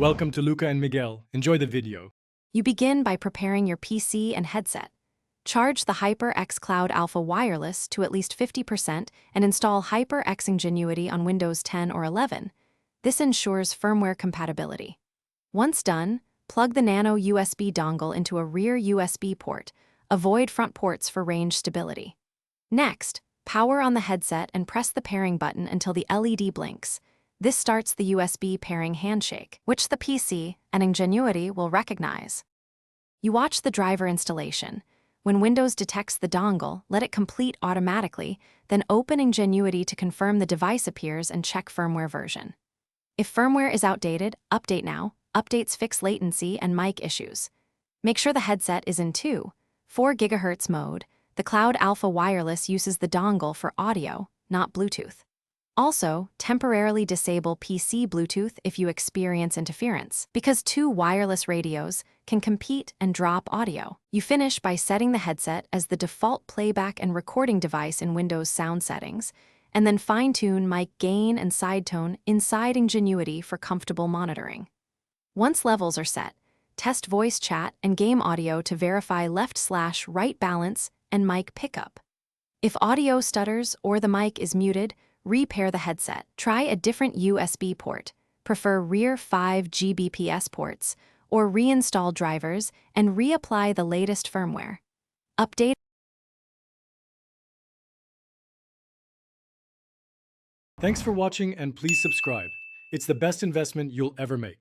Welcome to Luca and Miguel. Enjoy the video. You begin by preparing your PC and headset. Charge the HyperX Cloud Alpha Wireless to at least 50% and install HyperX Ingenuity on Windows 10 or 11. This ensures firmware compatibility. Once done, plug the Nano USB dongle into a rear USB port. Avoid front ports for range stability. Next, power on the headset and press the pairing button until the LED blinks. This starts the USB pairing handshake, which the PC and Ingenuity will recognize. You watch the driver installation. When Windows detects the dongle, let it complete automatically, then open Ingenuity to confirm the device appears and check firmware version. If firmware is outdated, update now. Updates fix latency and mic issues. Make sure the headset is in 2.4 GHz mode. The Cloud Alpha Wireless uses the dongle for audio, not Bluetooth. Also, temporarily disable PC Bluetooth if you experience interference, because two wireless radios can compete and drop audio. You finish by setting the headset as the default playback and recording device in Windows sound settings, and then fine-tune mic gain and side tone inside Ingenuity for comfortable monitoring. Once levels are set, test voice chat and game audio to verify left/right balance and mic pickup. If audio stutters or the mic is muted, repair the headset. Try a different USB port, prefer rear 5 Gbps ports, or reinstall drivers and reapply the latest firmware. Update. Thanks for watching and please subscribe. It's the best investment you'll ever make.